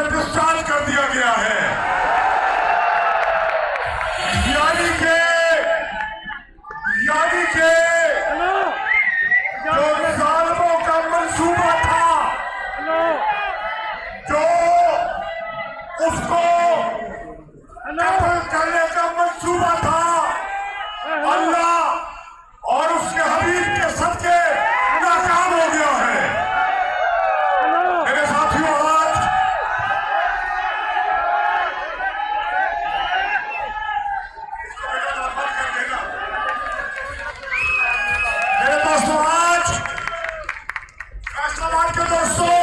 से डिस्चार्ज कर दिया गया है। यानी के जो जालिमों का मंसूबा था, जो उसको कत्ल करने का मंसूबा था, अल्लाह और उसके हबीब के सदके नाकाम हो गया है। मेरे साथियों, आज मेरे दोस्तों, आज फैसलाबाद के दोस्तों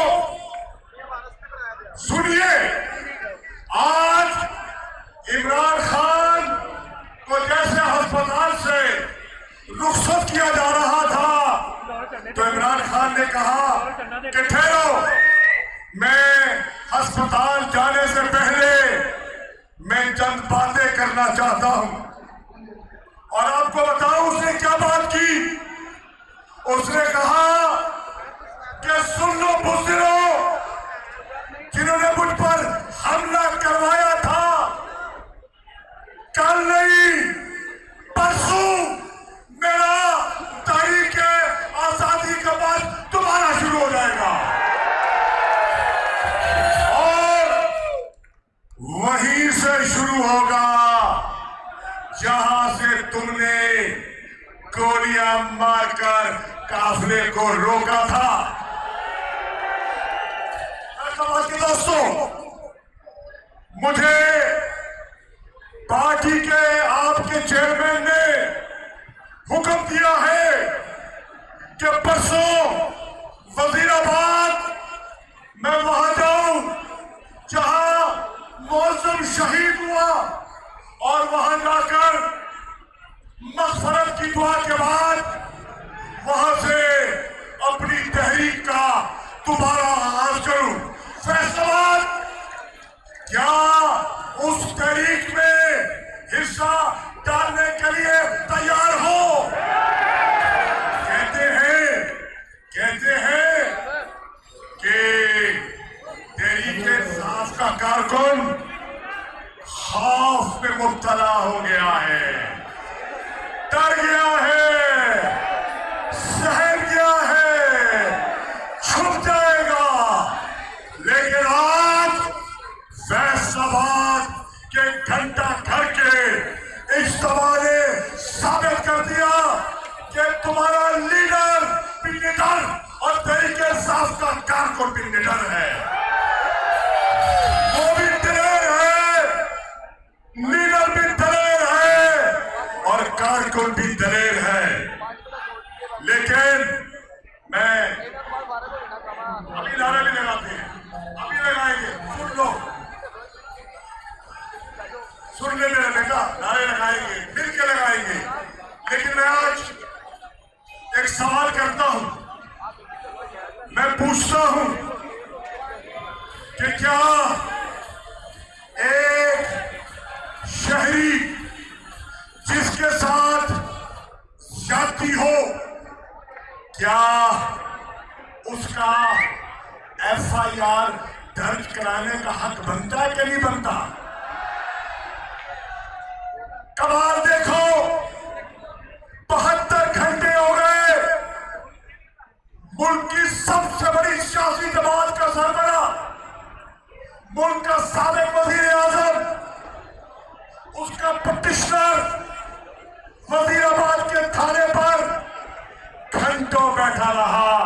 सुनिए, आज इमरान खान को जैसे अस्पताल से रुखसत किया जा रहा था, तो इमरान खान ने कहा कि ठहरो, मैं अस्पताल जाने से पहले मैं चंद बातें करना चाहता हूं। और आपको बताऊं उसने क्या बात की। उसने कहा कि सुन लो बुज़दिलों, जिन्होंने मुझ पर हमला करवाया था, कल नहीं परसों मेरा तारीख आजादी का बाद दोबारा शुरू हो जाएगा और वहीं से शुरू होगा जहां से तुमने गोलियां मारकर काफिले को रोका था। दोस्तों, मुझे पार्टी के आपके चेयरमैन ने हुक्म दिया है कि परसों वजीराबाद मैं वहां जाऊं जहां मौसम शहीद हुआ और वहां जाकर मग़फ़रत की दुआ के बाद वहां से अपनी तहरीक का दोबारा आगाज करूं। फैसलाबाद क्या उस तहरीक में हिस्सा डालने के लिए तैयार हो? कहते हैं कि तहरीक इंसाफ का कारकुन खौफ में मुब्तला हो गया है, डर गया है, सहम गया है, छुप जाएगा। लेकिन आज फैसलाबाद के घंटा घर के इज्तिमा ने साबित कर दिया कि तुम्हारा लीडर भी निडर और तहरीक इंसाफ का कारकुन भी निडर है। वो भी दलेर है, लीडर भी दलेर है और कारकुन भी दलेर है। लेकिन मैं अभी नारे भी लगाते हैं, अभी लगाएंगे, सुन लो, सुन ले मेरा बेटा, नारे लगाएंगे, मिलकर लगाएंगे। लेकिन मैं आज एक सवाल करता हूं, मैं पूछता हूं कि क्या एक शहरी जिसके साथ जाती हो, क्या उसका एफआईआर दर्ज कराने का हक बनता है कि नहीं बनता? कमाल देखो, 72 घंटे हो गए, मुल्क की सबसे बड़ी सियासी जमात का सरबरा, मुल्क का साबिक वजीर आजम, उसका पटिशनर वजीराबाद के थाने पर घंटों बैठा रहा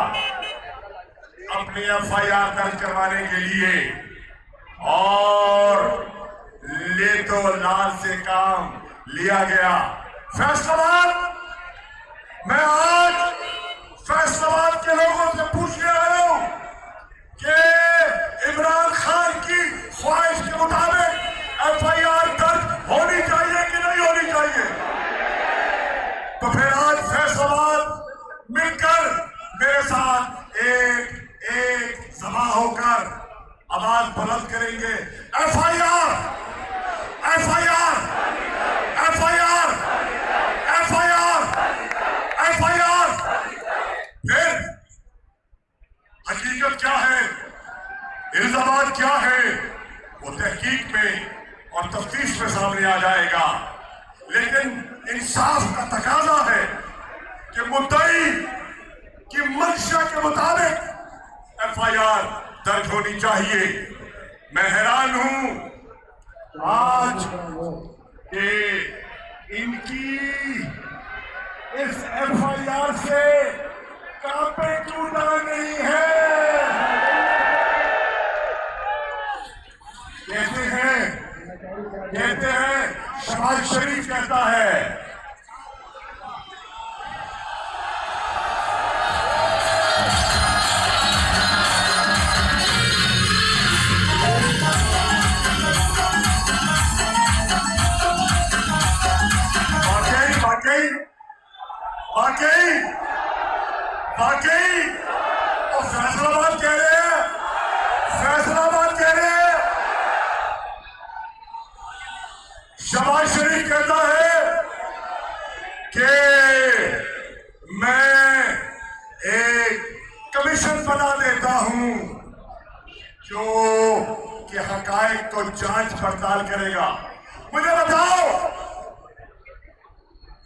अपनी एफआईआर दर्ज करवाने के लिए, और ले तो लाल से काम लिया गया। फैसलाबाद, मैं आज फैसलाबाद के लोगों से पूछने आया हूं कि इमरान खान की ख्वाहिश के मुताबिक एफआईआर दर्ज होनी चाहिए कि नहीं होनी चाहिए? तो फिर आज फैसलाबाद मिलकर मेरे साथ एक जमा होकर आवाज बुलंद करेंगे, FIR, FIR, FIR, FIR, FIR. फिर हकीकत क्या है, इल्जामात क्या है, इंसाफ का तकाजा है कि मुद्दई की मंशा के मुताबिक FIR दर्ज होनी चाहिए। मैं हैरान हूं आज कि इनकी इस FIR से कांपे क्यों डर नहीं है। कहते हैं शहबाज शरीफ कहता है वाकई और फैसलाबाद कह रहे हैं, फैसलाबाद कह रहे हैं। शहबाज शरीफ कहता है कि मैं एक कमीशन बना देता हूं जो कि हकायक को जांच पड़ताल करेगा। मुझे बताओ,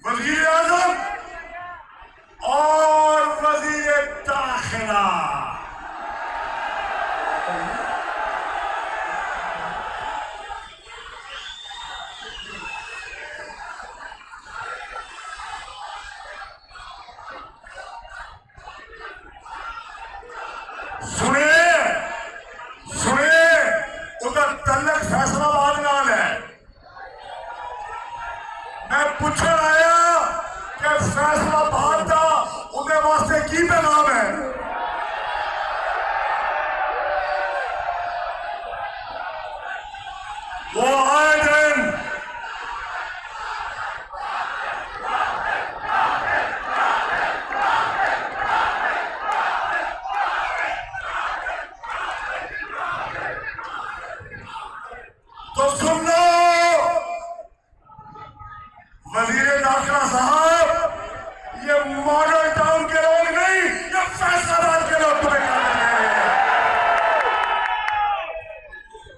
वजीर आजम और वजीर दाखिला सुनिए, उधर तलक फैसलाबाद नाल है। मैं पूछने आया कि फैसलाबाद का उनके वास्ते की पैगाम है। वो आए दिन तो सुन लो वजीर दाखिला साहब, ये मॉडल टाउन के लोग नहीं, ये फैसलाबाद के लोग तुम्हें कहते हैं।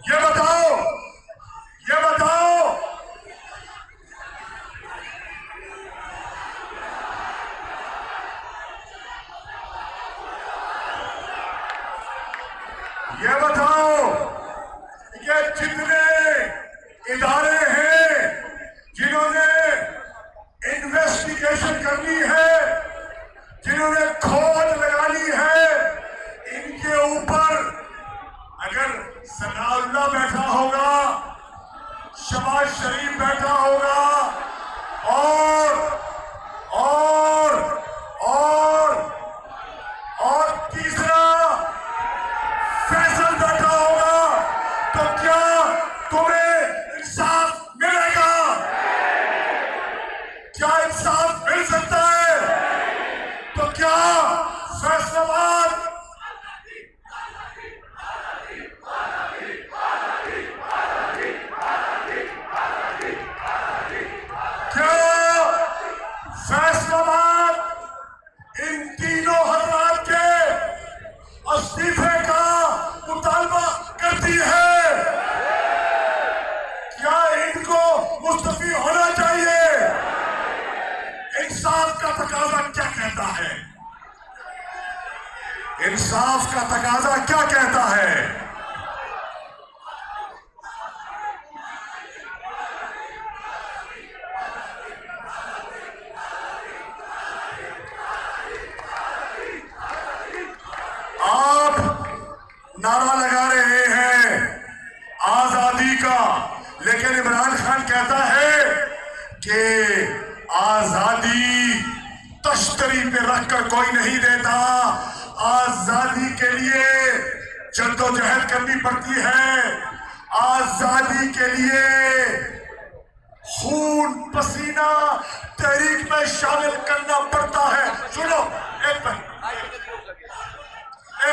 ये बताओ, ये बताओ, ये बताओ कि जितने इदारे हैं जिन्होंने इन्वेस्टिगेशन करनी है, जिन्होंने खोज लगानी है, इनके ऊपर अगर सनाउल्लाह बैठा होगा, शहबाज शरीफ बैठा होगा और तीसरा फैसल बैठा होगा, तो क्या तुम्हें इंसाफ मिलेगा? क्या इंसाफ मिल सकता है? तो क्या फैसलाबाद इन तीनों हजरात के इस्तीफे का मुतालबा करती है? क्या इनको मुस्तफी होना चाहिए? इंसाफ का तकाजा क्या कहता है? इंसाफ का तकाजा क्या कहता है? आप नारा लगा रहे हैं आजादी का, लेकिन इमरान खान कहता है कि आजादी तश्तरी पे रखकर कोई नहीं देता, आजादी के लिए जद्दोजहद करनी पड़ती है, आजादी के लिए खून पसीना तहरीक में शामिल करना पड़ता है। सुनो एक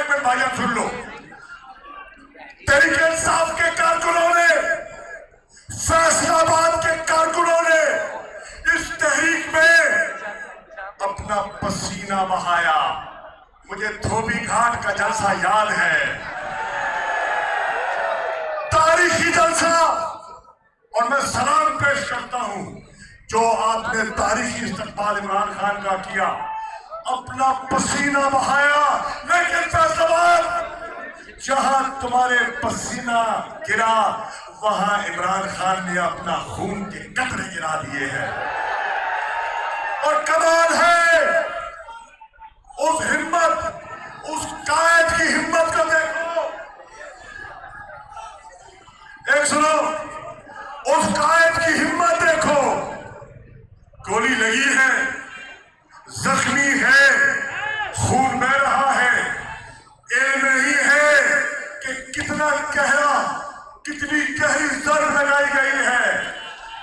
मिनट भाइयों, सुन लो। तहरीक इंसाफ के कारकुनों ने, फैसलाबाद के कारकुनों ने इस तहरीक में अपना पसीना बहाया। मुझे धोबी घाट का जलसा याद है, तारीखी जलसा, और मैं सलाम पेश करता हूं जो आपने तारीखी इस्तकबाल इमरान खान का किया, अपना पसीना बहाया, लेकिन फैसलाबाद जहां तुम्हारे पसीना गिरा वहां इमरान खान ने अपना खून के कतरे गिरा दिए हैं। और कमाल है उस हिम्मत, उस कायद की हिम्मत को देखो। एक सुनो, उस कायद की हिम्मत देखो। गोली लगी है, जख्मी है, खून बह रहा है, इल्म नहीं है कि कितना गहरा, कितनी गहरी जर लगाई गई है।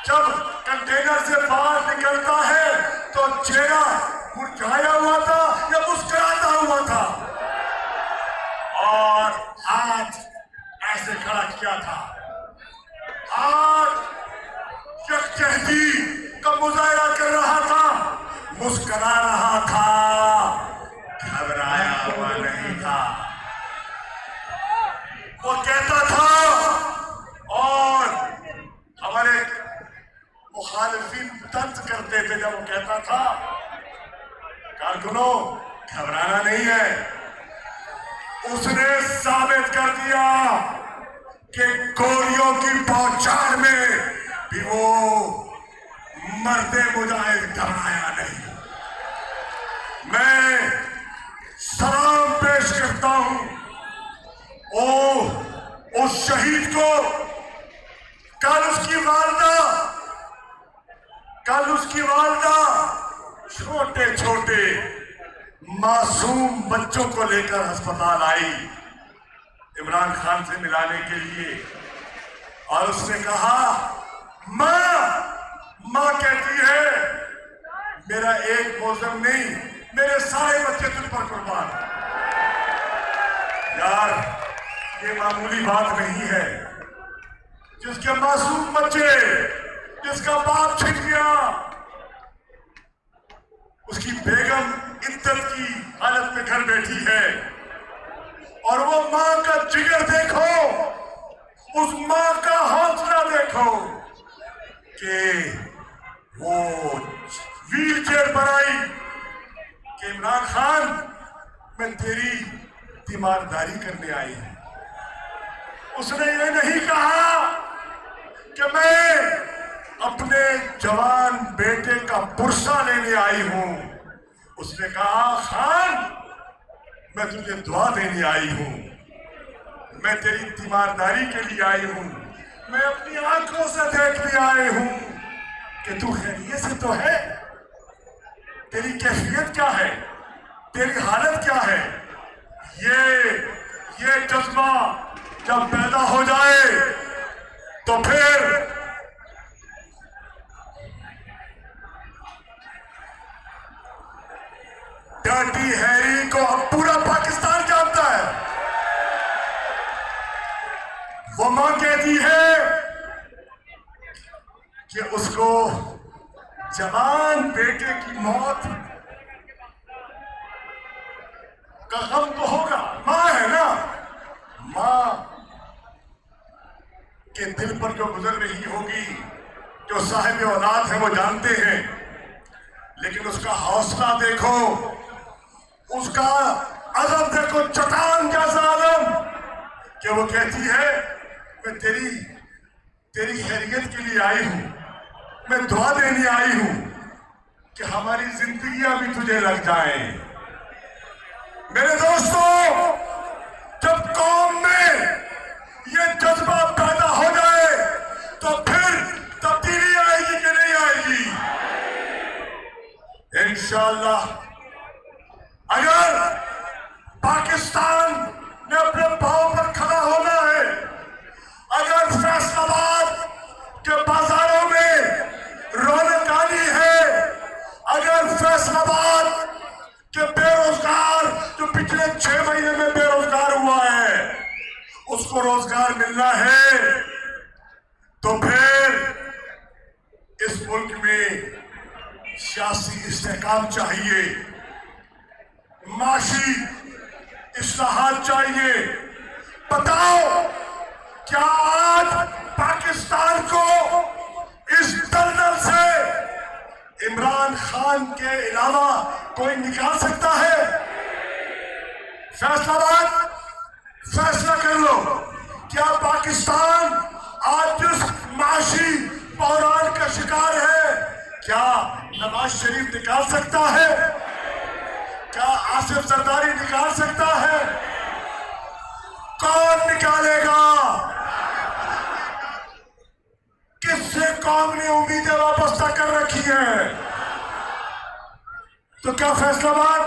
जब कंटेनर से बाहर निकलता है तो चेहरा मुरझाया हुआ था या मुस्कुराता हुआ था, और हाथ ऐसे खड़ा किया था। आज यकजहती का मुजाहरा कर रहा था, मुस्कुरा रहा था, घबराया हुआ नहीं था। वो कहता था, और हमारे मुखालिफिन तंज करते थे जब वो कहता था, कारकुनों घबराना नहीं है। उसने साबित कर दिया कि गोलियों की पहुंचान में भी वो मर्दे मुजाहिद घबराया नहीं। मैं सलाम पेश करता हूं उस शहीद को। कल उसकी वालदा छोटे छोटे मासूम बच्चों को लेकर अस्पताल आई इमरान खान से मिलाने के लिए, और उसने कहा, माँ कहती है मेरा एक मौसम नहीं, मेरे सारे बच्चे तुझ पर कुर्बान। यार ये मामूली बात नहीं है। जिसके मासूम बच्चे, जिसका बाप छिप गया, उसकी बेगम इद्दत की हालत में घर बैठी है, और वो मां का जिगर देखो, उस मां का हौसला देखो कि वो व्हील चेयर पर आई कि इमरान खान मैं तेरी तीमारदारी करने आई हूं। उसने ये नहीं कहा कि मैं अपने जवान बेटे का पुरसा लेने आई हूं। उसने कहा, खान मैं तुझे दुआ देने आई हूं, मैं तेरी तीमारदारी के लिए आई हूं, मैं अपनी आंखों से देखने आई हूं कि तू खैरियत से तो है, तेरी कैफियत क्या है, तेरी हालत क्या है। ये जज्बा जब पैदा हो जाए तो फिर डर्टी हैरी को अब पूरा पाकिस्तान जानता है। वो मां कहती है कि उसको जवान बेटे की मौत का गम तो होगा, मां है ना, मां के दिल पर जो गुजर रही होगी, जो साहिब औलाद है वो जानते हैं, लेकिन उसका हौसला देखो, उसका अज़म देखो, चट्टान जैसा अज़म, कि वो कहती है मैं तेरी खैरियत के लिए आई हूं, मैं दुआ देने आई हूं कि हमारी जिंदगियां भी तुझे लग जाएं। मेरे दोस्तों, जब कौम में ये जज्बा पैदा हो जाए तो फिर तब्दीली आएगी कि नहीं आएगी? इंशाअल्लाह। अगर पाकिस्तान ने अपने पांव पर खड़ा होना है, अगर फैसलाबाद के बाजारों में रौनक आनी है, अगर फैसलाबाद के बेरोजगार जो पिछले 6 महीने में बेरोजगार हुआ है उसको रोजगार मिलना है, तो फिर इस मुल्क में सियासी इस्तेहकाम चाहिए, माशी इस्लाहात चाहिए। बताओ, क्या आज पाकिस्तान को इस दलदल से इमरान खान के अलावा कोई निकाल सकता है? फैसलाबाद, फैसला कर लो। क्या पाकिस्तान आज जिस माशी बहरान का शिकार है, क्या नवाज शरीफ निकाल सकता है? क्या आसिफ जरदारी निकाल सकता है? कौन निकालेगा? किससे कौम ने उम्मीदें वापस कर रखी है? तो क्या फैसलाबाद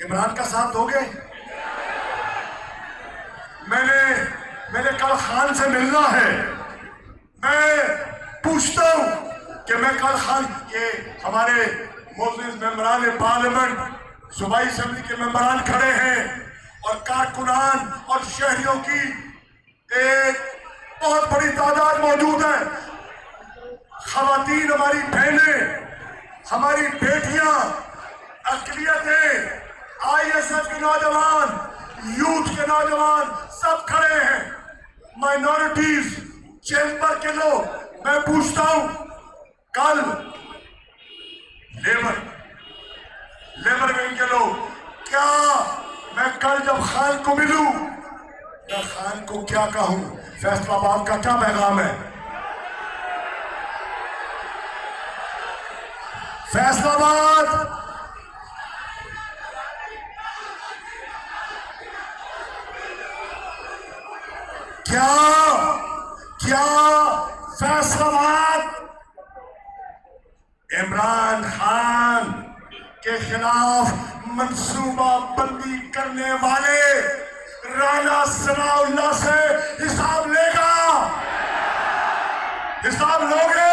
इमरान का साथ दोगे? मैंने कल खान से मिलना है। मैं पूछता हूं कि मैं कल खान, ये हमारे मोअज़्ज़िज़ मेंबरान पार्लियामेंट सूबाई असेंबली के मेंबरान खड़े हैं और कारकुनान और शहरियों की एक बहुत बड़ी तादाद मौजूद है। खवातीन, हमारी बहनें, हमारी बेटियां, अक़लियतें, ISF के नौजवान, यूथ के नौजवान सब खड़े हैं। माइनॉरिटीज, चैम्बर के लोग। मैं पूछता हूं, कल लेबर विंग के लोग, क्या मैं कल जब खान को मिलूं, मैं खान को क्या कहूं? फैसलाबाद का क्या पैगाम है? फैसलाबाद, क्या फैसलाबाद इमरान खान के खिलाफ मंसूबा बंदी करने वाले राना सनाउल्लाह से हिसाब लेगा? हिसाब लोगे?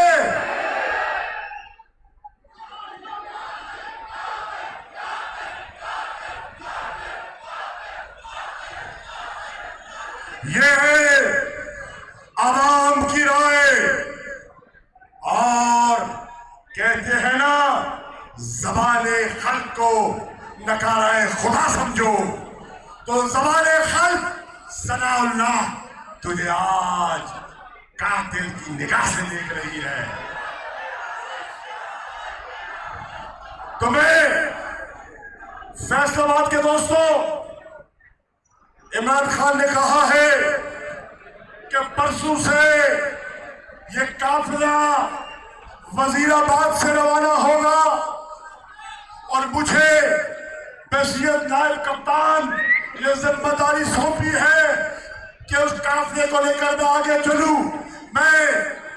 ये है आवाम की राय। और कहते हैं ना, ज़बाने खल्क को नकाराए खुदा समझो, तो ज़बाने खल्क सनाउल्लाह तुझे आज कातिल की निगाह से देख रही है। तो मैं फैसलाबाद के दोस्तों, इमरान खान ने कहा है कि परसों से ये काफिला वजीराबाद से रवाना होगा और मुझे बहसीयत नायब कप्तान ये जिम्मेदारी सौंपी है कि उस काफिले को लेकर मैं आगे चलूं। मैं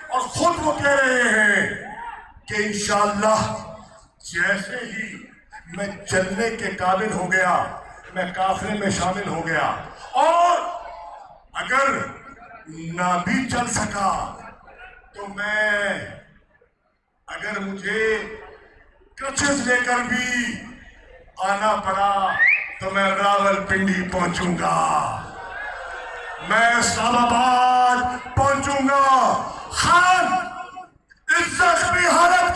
और खुद वो कह रहे हैं कि इंशाअल्लाह जैसे ही मैं चलने के काबिल हो गया, मैं काफिले में शामिल हो गया। और अगर ना भी चल सका तो अगर मुझे क्रचेस लेकर भी आना पड़ा तो मैं रावलपिंडी पहुंचूंगा, मैं इस्लामाबाद पहुंचूंगा। खान इस जख्मी हालत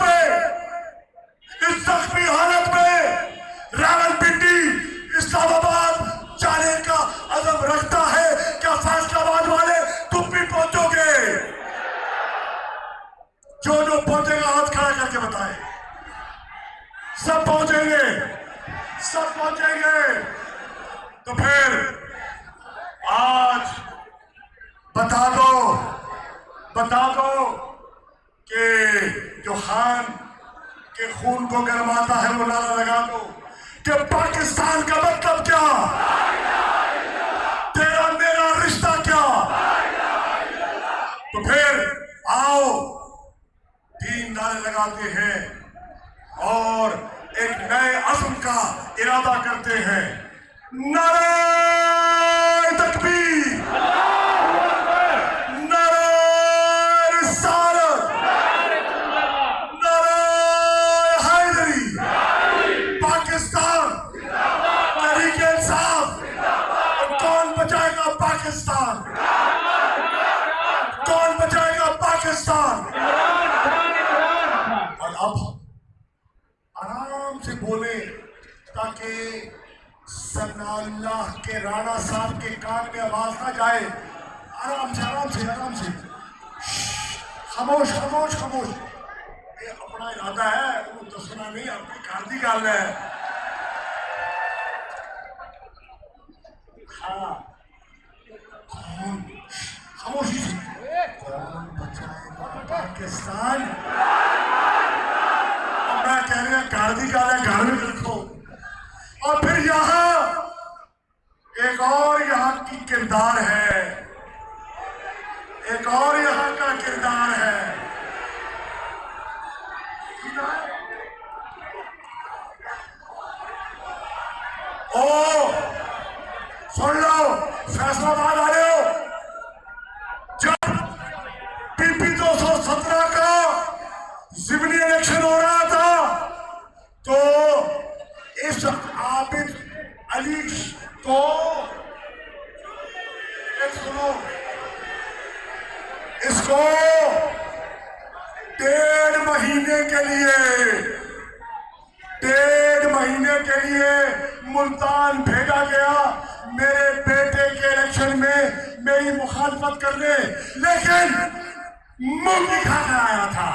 में रावलपिंडी, इस्लामाबाद जाने का अज़म रखता है। क्या फैसलाबाद वाले तुम भी पहुंचोगे? जो पहुंचेगा हाथ खड़ा करके बताए। सब पहुंचेंगे, सब पहुंचेंगे। तो फिर आज बता दो कि जो खान के खून को गरमाता है वो नारा लगा दो कि पाकिस्तान का मतलब क्या, तेरा मेरा रिश्ता क्या। तो फिर आओ 3 नारे लगाते हैं और एक नए अज़्म का इरादा करते हैं। नारे तकबीर, नारे रिसालत, नारे हैदरी, पाकिस्तान, तहरीक इंसाफ। कौन बचाएगा पाकिस्तान? कौन बचाएगा पाकिस्तान? और अब आराम से बोले ताकि सनाउल्लाह के राणा साहब के कान में आवाज ना जाए। आराम से खामोश। ये अपना मेरा इरादा है वो दसना नहीं, अपनी घर की गल है। हाँ, कौन खामोशी से कौन बचाएगा पाकिस्तान? और मैं कह रही हूं घर की गल है, घर में रखो। और फिर यहां एक और यहां की किरदार है, एक और यहां का किरदार है। ओ सुन लो, फैसलाबाद आ रहे हो, जब पीपी 217 का जिमनी इलेक्शन हो रहा था तो इस आबिद अली को सुनो, इसको 1.5 महीने के लिए मुल्तान भेजा गया मेरे बेटे के इलेक्शन में मेरी मुखालफत करने, लेकिन मूंगी खाकर आया था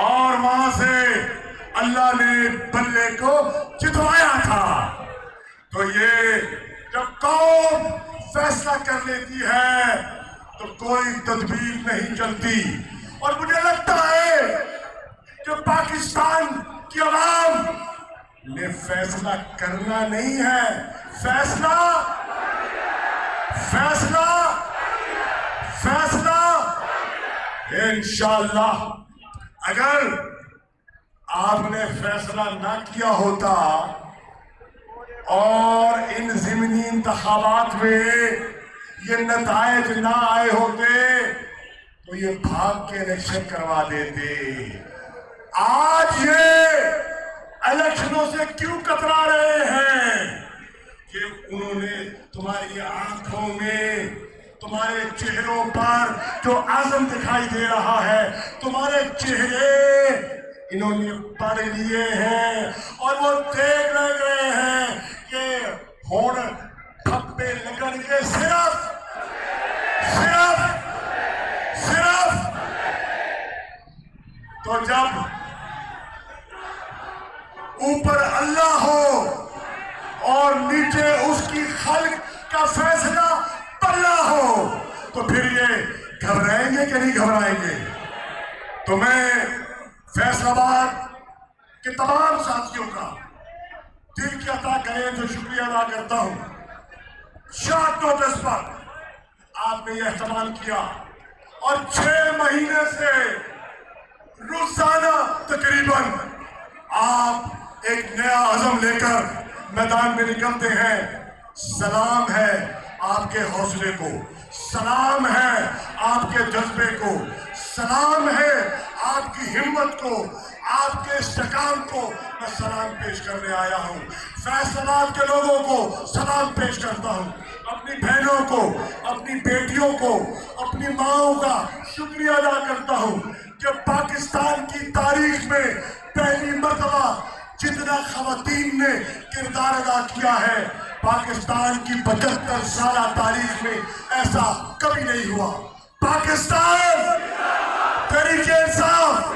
और वहां से अल्लाह ने बल्ले को जितवाया था। तो ये जब कौम फैसला कर लेती है तो कोई तदबीर नहीं चलती। और मुझे लगता है कि पाकिस्तान की आवाम ने फैसला करना नहीं है, फैसला फैसला फैसला इंशाअल्लाह। अगर आपने फैसला ना किया होता और इन ज़िमनी इंतखाबात में ये नताइज ना आए होते तो ये भाग के इलेक्शन करवा देते। आज ये इलेक्शनों से क्यों कतरा रहे हैं कि उन्होंने तुम्हारी आंखों में, तुम्हारे चेहरों पर जो आज़म दिखाई दे रहा है, तुम्हारे चेहरे इन्होंने पढ़ लिए हैं और वो देख रहे हैं कि हुण ठप्पे लगणगे सिर्फ सिर्फ सिर्फ। तो जब ऊपर अल्लाह हो और नीचे उसकी खल्क का फैसला पल्ला हो तो फिर ये घबराएंगे कि नहीं घबराएंगे? तो मैं फैसलाबाद के तमाम साथियों का दिल की अता करें जो शुक्रिया अदा करता हूं। शॉर्ट नोटिस पर आपने यह इस्तेमाल किया और 6 महीने से रोजाना तकरीबन आप एक नया अज़म लेकर मैदान में निकलते हैं। सलाम है आपके हौसले को, सलाम है आपके जज्बे को, सलाम है आपकी हिम्मत को, आपके इस्तेकाम को मैं सलाम पेश करने आया हूँ। फैसलाबाद के लोगों को सलाम पेश करता हूँ, अपनी बहनों को, अपनी बेटियों को, अपनी माओं का शुक्रिया अदा करता हूँ कि पाकिस्तान की तारीख में पहली मर्तबा जितना खवातीन ने किरदार अदा किया है, पाकिस्तान की 75 साल तारीख में ऐसा कभी नहीं हुआ। पाकिस्तान तरीके इंसाफ